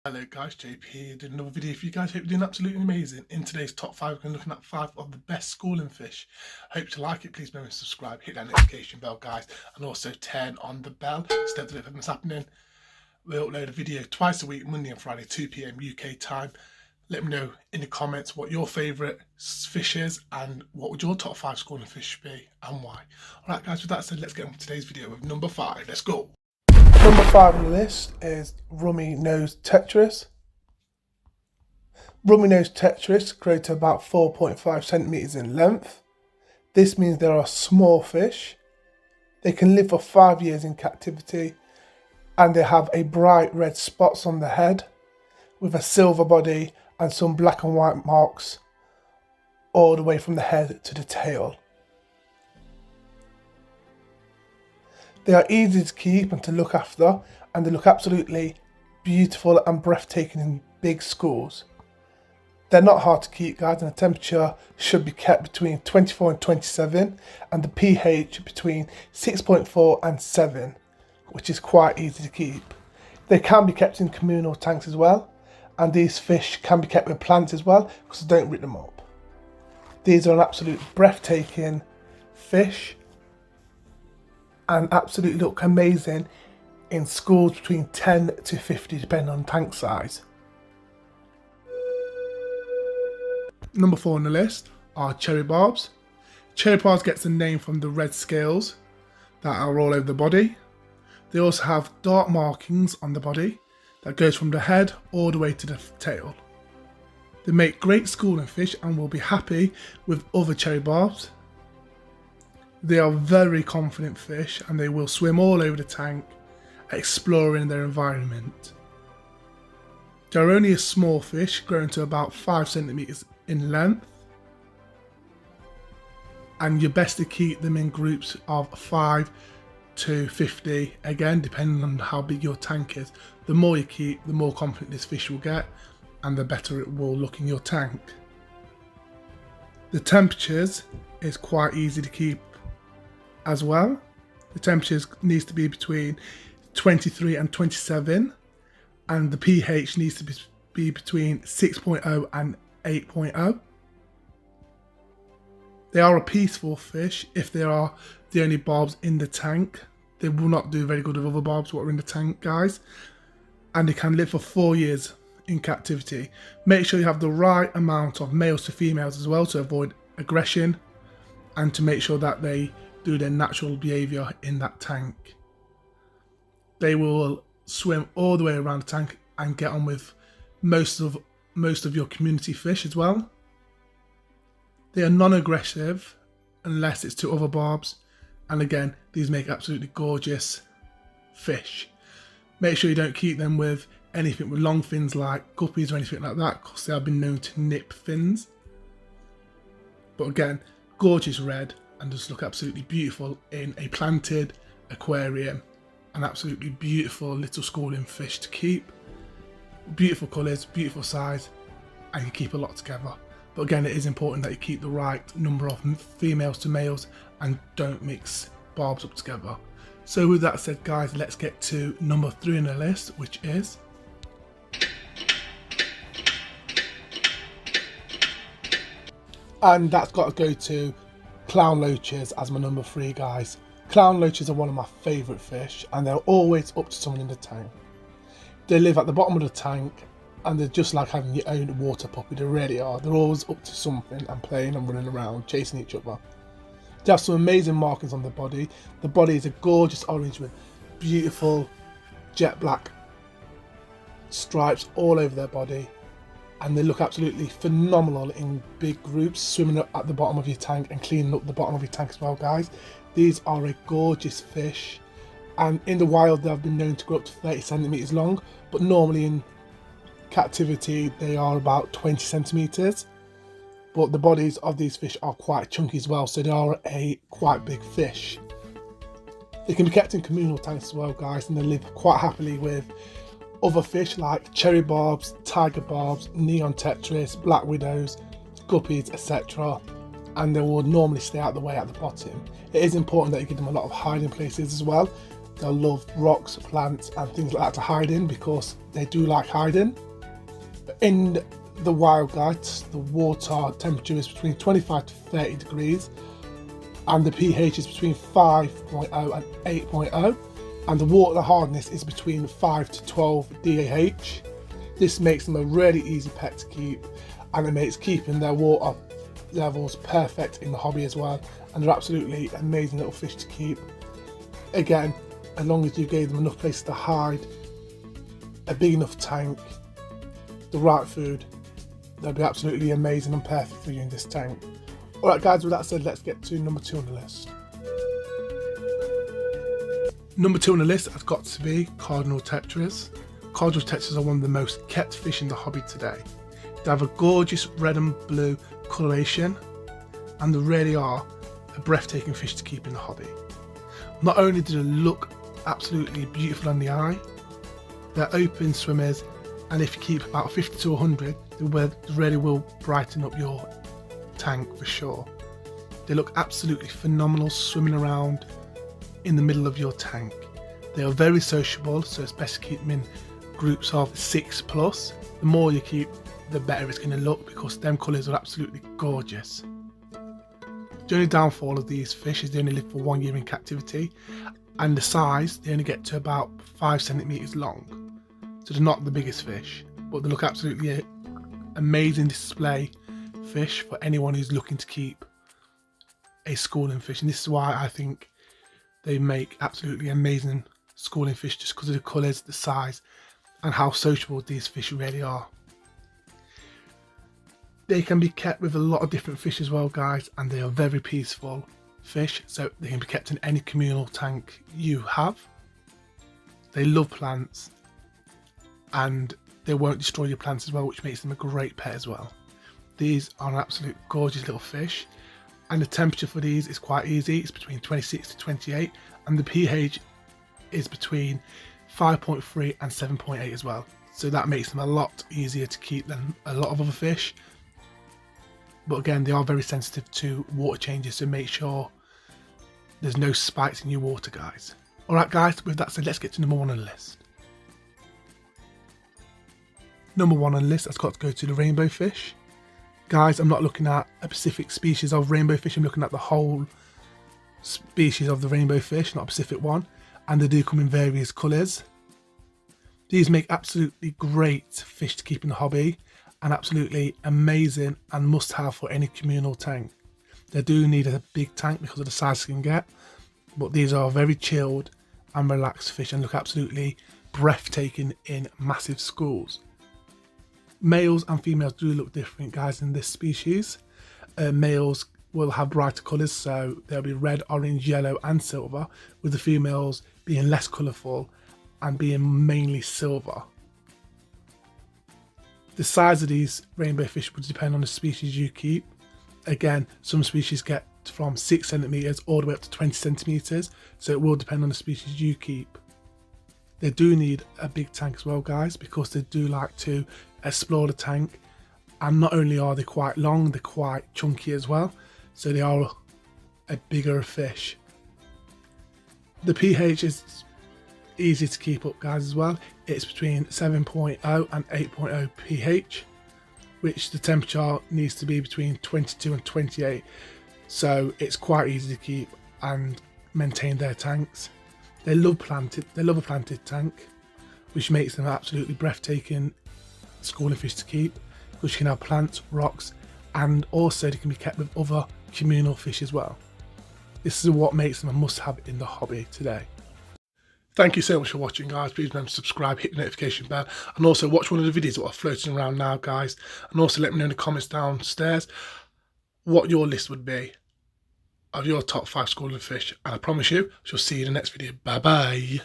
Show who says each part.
Speaker 1: Hello guys, JP here doing another video for you guys. Hope you're doing absolutely amazing. In today's top 5, we're going to be looking at 5 of the best schooling fish. Hope you like it. Please remember to subscribe, hit that notification bell guys, and also turn on the bell so that if anything's happening. We'll upload a video twice a week, Monday and Friday, 2 PM UK time. Let me know in the comments what your favourite fish is and what would your top 5 schooling fish be and why. Alright guys, with that said, let's get on with today's video with number 5. Let's go.
Speaker 2: Number 5 on the list is rummy-nosed tetras. Rummy-nosed tetras grow to about 4.5 centimeters in length. This means they are small fish. They can live for 5 years in captivity, and they have a bright red spots on the head with a silver body and some black and white marks all the way from the head to the tail. They are easy to keep and to look after, and they look absolutely beautiful and breathtaking in big schools. They're not hard to keep guys, and the temperature should be kept between 24 and 27 and the pH between 6.4 and 7, which is quite easy to keep. They can be kept in communal tanks as well, and these fish can be kept with plants as well because they don't rip them up. These are an absolute breathtaking fish and absolutely look amazing in schools between 10 to 50 depending on tank size.
Speaker 1: Number 4 on the list are cherry barbs. Cherry barbs gets a name from the red scales that are all over the body. They also have dark markings on the body that goes from the head all the way to the tail. They make great schooling fish and will be happy with other cherry barbs. They are very confident fish and they will swim all over the tank, exploring their environment. They are only a small fish, growing to about 5 centimeters in length, and you're best to keep them in groups of 5 to 50, again depending on how big your tank is. The more you keep, the more confident this fish will get and the better it will look in your tank. The temperatures is quite easy to keep as well. The temperatures needs to be between 23 and 27, and the pH needs to be between 6.0 and 8.0. They are a peaceful fish if they are the only barbs in the tank. They will not do very good with other barbs what are in the tank guys, and they can live for 4 years in captivity. Make sure you have the right amount of males to females as well to avoid aggression and to make sure that they do their natural behaviour in that tank. They will swim all the way around the tank and get on with most of your community fish as well. They are non-aggressive unless it's to other barbs, and again these make absolutely gorgeous fish. Make sure you don't keep them with anything with long fins like guppies or anything like that because they have been known to nip fins. But again, gorgeous red and just look absolutely beautiful in a planted aquarium. An absolutely beautiful little schooling fish to keep. Beautiful colours, beautiful size, and you keep a lot together. But again, it is important that you keep the right number of females to males and don't mix barbs up together. So with that said guys, let's get to number 3 on the list, which is
Speaker 2: And that's got to go to clown loaches as my number 3 guys. Clown loaches are one of my favourite fish and they're always up to something in the tank. They live at the bottom of the tank and they're just like having your own water puppy, they really are. They're always up to something and playing and running around, chasing each other. They have some amazing markings on the body. The body is a gorgeous orange with beautiful jet black stripes all over their body. And they look absolutely phenomenal in big groups, swimming up at the bottom of your tank and cleaning up the bottom of your tank as well guys. These are a gorgeous fish, and in the wild they have been known to grow up to 30 centimeters long, but normally in captivity they are about 20 centimeters. But the bodies of these fish are quite chunky as well, so they are a quite big fish. They can be kept in communal tanks as well guys, and they live quite happily with other fish like cherry barbs, tiger barbs, neon tetras, black widows, guppies, etc. And they will normally stay out of the way at the bottom. It is important that you give them a lot of hiding places as well, They'll love rocks, plants and things like that to hide in, because they do like hiding. In the wild, guys, the water temperature is between 25 to 30 degrees and the pH is between 5.0 and 8.0, and the water hardness is between 5 to 12 DAH. This makes them a really easy pet to keep, and it makes keeping their water levels perfect in the hobby as well, and they're absolutely amazing little fish to keep. Again, as long as you gave them enough places to hide, a big enough tank, the right food, they'll be absolutely amazing and perfect for you in this tank. Alright guys, with that said, let's get to number 2 on the list.
Speaker 1: Number 2 on the list has got to be cardinal tetras. Cardinal tetras are one of the most kept fish in the hobby today. They have a gorgeous red and blue coloration, and they really are a breathtaking fish to keep in the hobby. Not only do they look absolutely beautiful on the eye, they're open swimmers, and if you keep about 50 to 100, they really will brighten up your tank for sure. They look absolutely phenomenal swimming around in the middle of your tank. They are very sociable, so it's best to keep them in groups of 6+. The more you keep, the better it's going to look, because them colours are absolutely gorgeous. The only downfall of these fish is they only live for 1 year in captivity, and the size, they only get to about 5 centimetres long. So they're not the biggest fish, but they look absolutely amazing display fish for anyone who's looking to keep a schooling fish. And this is why I think they make absolutely amazing schooling fish, just because of the colours, the size and how sociable these fish really are. They can be kept with a lot of different fish as well, guys, and they are very peaceful fish, so they can be kept in any communal tank you have. They love plants and they won't destroy your plants as well, which makes them a great pet as well. These are an absolute gorgeous little fish, and the temperature for these is quite easy. It's between 26 to 28, and the pH is between 5.3 and 7.8 as well. So that makes them a lot easier to keep than a lot of other fish. But again, they are very sensitive to water changes, so make sure there's no spikes in your water, guys. Alright guys, with that said, let's get to number 1 on the list. Number 1 on the list has got to go to the rainbow fish. Guys, I'm not looking at a specific species of rainbow fish, I'm looking at the whole species of the rainbow fish, not a specific one. And they do come in various colours. These make absolutely great fish to keep in the hobby, and absolutely amazing and must have for any communal tank. They do need a big tank because of the size they can get, but these are very chilled and relaxed fish and look absolutely breathtaking in massive schools. Males and females do look different, guys, in this species. Males will have brighter colours, so they'll be red, orange, yellow and silver, with the females being less colourful and being mainly silver. The size of these rainbow fish would depend on the species you keep. Again, some species get from 6 centimetres all the way up to 20 centimetres, so it will depend on the species you keep. They do need a big tank as well, guys, because they do like to explore the tank, and not only are they quite long, they're quite chunky as well, so they are a bigger fish. The pH is easy to keep up, guys, as well. It's between 7.0 and 8.0 pH, which the temperature needs to be between 22 and 28, so it's quite easy to keep and maintain their tanks. They love a planted tank, which makes them absolutely breathtaking schooling fish to keep, because you can have plants, rocks, and also they can be kept with other communal fish as well. This is what makes them a must-have in the hobby today. Thank you so much for watching, guys. Please remember to subscribe, hit the notification bell, and also watch one of the videos that are floating around now, guys. And also let me know in the comments downstairs what your list would be of your top 5 schooling fish. And I promise you, I shall see you in the next video. Bye bye.